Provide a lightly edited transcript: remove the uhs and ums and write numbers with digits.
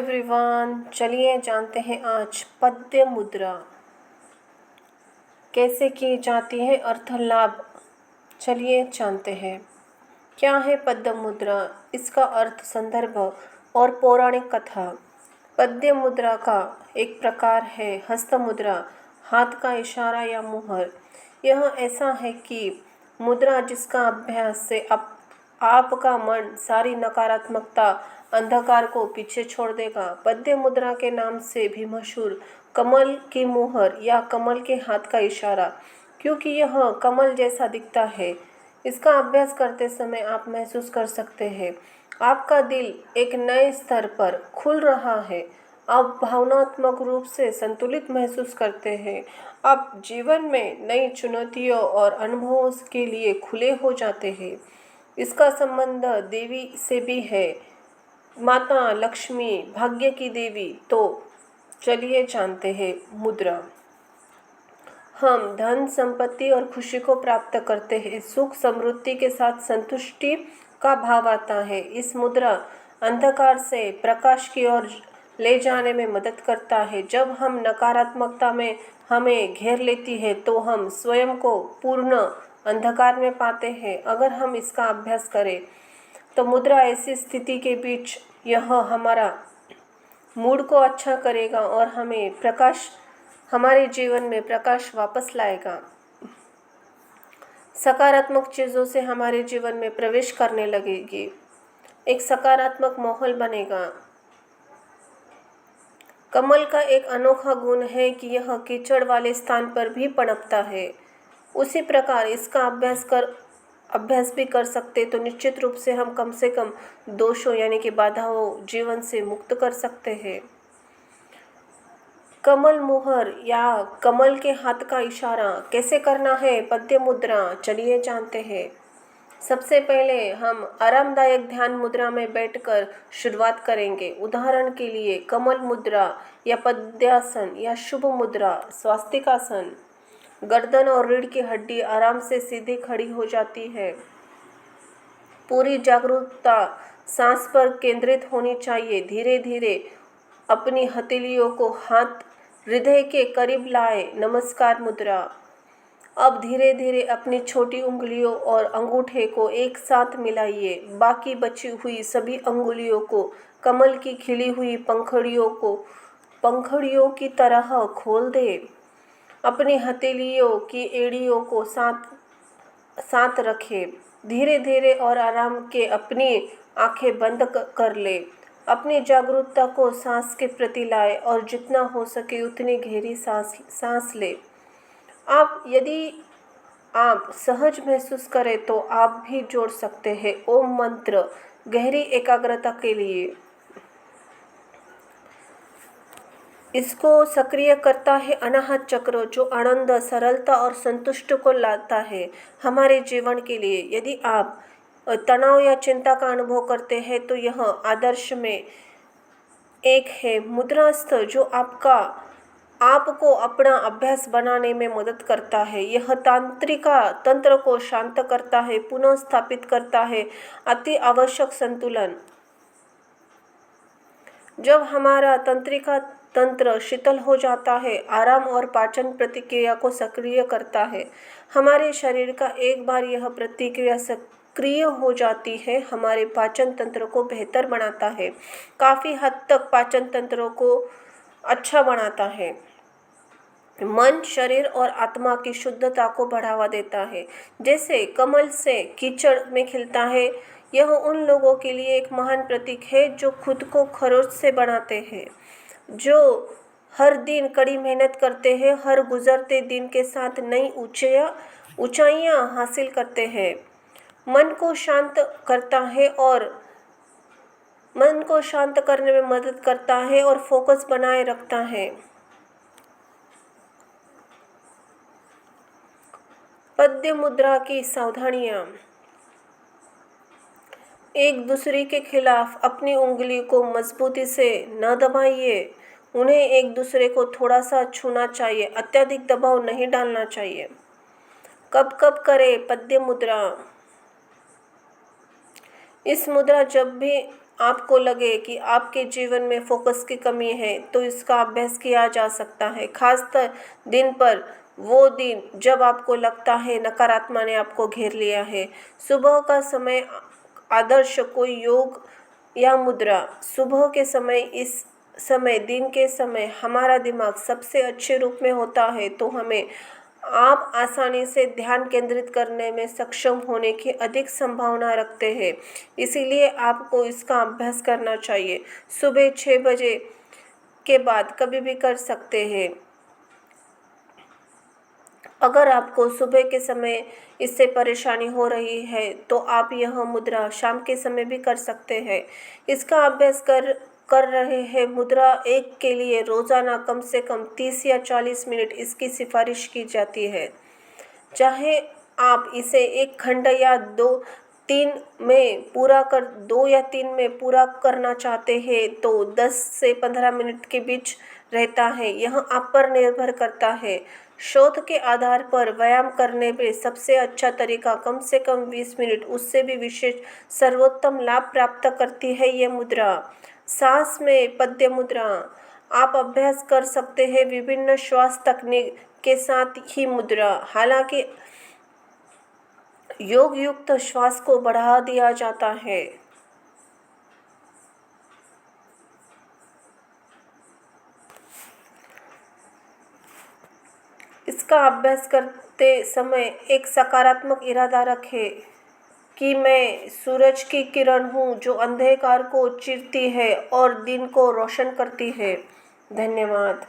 Everyone, चलिए जानते हैं आज पद्य मुद्रा कैसे की जाती है, अर्थ लाभ। चलिए जानते हैं क्या है पद्य मुद्रा, इसका अर्थ, संदर्भ और पौराणिक कथा। पद्य मुद्रा का एक प्रकार है हस्त मुद्रा, हाथ का इशारा या मुहर। यह ऐसा है कि मुद्रा जिसका अभ्यास से आपका मन सारी नकारात्मकता, अंधकार को पीछे छोड़ देगा। पद्य मुद्रा के नाम से भी मशहूर कमल की मुहर या कमल के हाथ का इशारा, क्योंकि यह कमल जैसा दिखता है। इसका अभ्यास करते समय आप महसूस कर सकते हैं आपका दिल एक नए स्तर पर खुल रहा है। आप भावनात्मक रूप से संतुलित महसूस करते हैं। आप जीवन में नई चुनौतियों और अनुभवों के लिए खुले हो जाते हैं। इसका संबंध देवी से भी है, माता लक्ष्मी, भाग्य की देवी। तो चलिए जानते हैं मुद्रा। हम धन, संपत्ति और खुशी को प्राप्त करते हैं। सुख समृद्धि के साथ संतुष्टि का भाव आता है। इस मुद्रा अंधकार से प्रकाश की ओर ले जाने में मदद करता है। जब हम नकारात्मकता में हमें घेर लेती है तो हम स्वयं को पूर्ण अंधकार में पाते हैं। अगर हम इसका अभ्यास करें तो मुद्रा ऐसी स्थिति के बीच यह हमारा मूड को अच्छा करेगा और हमारे जीवन में प्रकाश वापस लाएगा। सकारात्मक चीज़ों से हमारे जीवन में प्रवेश करने लगेगी। एक सकारात्मक माहौल बनेगा। कमल का एक अनोखा गुण है कि यह कीचड़ वाले स्थान पर भी पनपता है। उसी प्रकार इसका अभ्यास भी कर सकते तो निश्चित रूप से कम दोषों यानी कि बाधाओं जीवन से मुक्त कर सकते हैं। कमल मुहर या कमल के हाथ का इशारा कैसे करना है, पद्य मुद्रा, चलिए जानते हैं। सबसे पहले हम आरामदायक ध्यान मुद्रा में बैठकर शुरुआत करेंगे। उदाहरण के लिए कमल मुद्रा या पद्यासन या शुभ मुद्रा, स्वास्तिकासन। गर्दन और रीढ़ की हड्डी आराम से सीधी खड़ी हो जाती है। पूरी जागरूकता सांस पर केंद्रित होनी चाहिए। धीरे धीरे अपनी हथेलियों को हाथ हृदय के करीब लाए। नमस्कार मुद्रा। अब धीरे धीरे अपनी छोटी उंगलियों और अंगूठे को एक साथ मिलाइए। बाकी बची हुई सभी अंगुलियों को कमल की खिली हुई पंखुड़ियों की तरह खोल दे। अपनी हथेलियों की एड़ियों को साथ रखें। धीरे धीरे और आराम के अपनी आंखें बंद कर ले। अपनी जागरूकता को सांस के प्रति लाए और जितना हो सके उतनी गहरी सांस ले। यदि आप सहज महसूस करें तो आप भी जोड़ सकते हैं ओम मंत्र गहरी एकाग्रता के लिए। इसको सक्रिय करता है अनाहत चक्र, जो आनंद, सरलता और संतुष्ट को लाता है हमारे जीवन के लिए। यदि आप तनाव या चिंता का अनुभव करते हैं तो यह आदर्श में एक है मुद्रास्थ, जो आपको अपना अभ्यास बनाने में मदद करता है। यह तंत्र को शांत करता है, पुनः स्थापित करता है अति आवश्यक संतुलन। जब हमारा तंत्रिका तंत्र शीतल हो जाता है, आराम और पाचन प्रतिक्रिया को सक्रिय करता है। हमारे शरीर का एक बार यह प्रतिक्रिया सक्रिय हो जाती है, हमारे पाचन तंत्र को बेहतर बनाता है, काफ़ी हद तक पाचन तंत्र को अच्छा बनाता है। मन, शरीर और आत्मा की शुद्धता को बढ़ावा देता है। जैसे कमल से कीचड़ में खिलता है, यह उन लोगों के लिए एक महान प्रतीक है जो खुद को खरोच से बनाते हैं, जो हर दिन कड़ी मेहनत करते हैं, हर गुजरते दिन के साथ नई ऊंचाइयां हासिल करते हैं। मन को शांत करने में मदद करता है और फोकस बनाए रखता है। पद्य मुद्रा की सावधानियां। एक दूसरे के खिलाफ अपनी उंगली को मजबूती से न दबाइए। उन्हें एक दूसरे को थोड़ा सा छूना चाहिए, अत्यधिक दबाव नहीं डालना चाहिए। कब कब करें पद्य मुद्रा। इस मुद्रा जब भी आपको लगे कि आपके जीवन में फोकस की कमी है तो इसका अभ्यास किया जा सकता है। खासकर दिन पर, वो दिन जब आपको लगता है नकारात्मक ने आपको घेर लिया है। सुबह का समय आदर्श कोई योग या मुद्रा। सुबह के समय, इस समय, दिन के समय हमारा दिमाग सबसे अच्छे रूप में होता है, तो हमें आप आसानी से ध्यान केंद्रित करने में सक्षम होने की अधिक संभावना रखते हैं। इसीलिए आपको इसका अभ्यास करना चाहिए। सुबह 6 बजे के बाद कभी भी कर सकते हैं। अगर आपको सुबह के समय इससे परेशानी हो रही है तो आप यह मुद्रा शाम के समय भी कर सकते हैं। इसका अभ्यास कर रहे हैं। मुद्रा एक के लिए रोज़ाना कम से कम 30 या 40 मिनट इसकी सिफारिश की जाती है। चाहे आप इसे 1 घंटा या 2 या 3 में पूरा करना चाहते हैं तो 10 से 15 मिनट के बीच रहता है। यह आप पर निर्भर करता है। शोध के आधार पर व्यायाम करने में सबसे अच्छा तरीका कम से कम 20 मिनट, उससे भी विशेष सर्वोत्तम लाभ प्राप्त करती है ये मुद्रा। सांस में पद्य मुद्रा। आप अभ्यास कर सकते हैं विभिन्न श्वास तकनीक के साथ ही मुद्रा। हालांकि योग युक्त श्वास को बढ़ा दिया जाता है। इसका अभ्यास करते समय एक सकारात्मक इरादा रखें कि मैं सूरज की किरण हूँ जो अंधकार को चीरती है और दिन को रोशन करती है। धन्यवाद।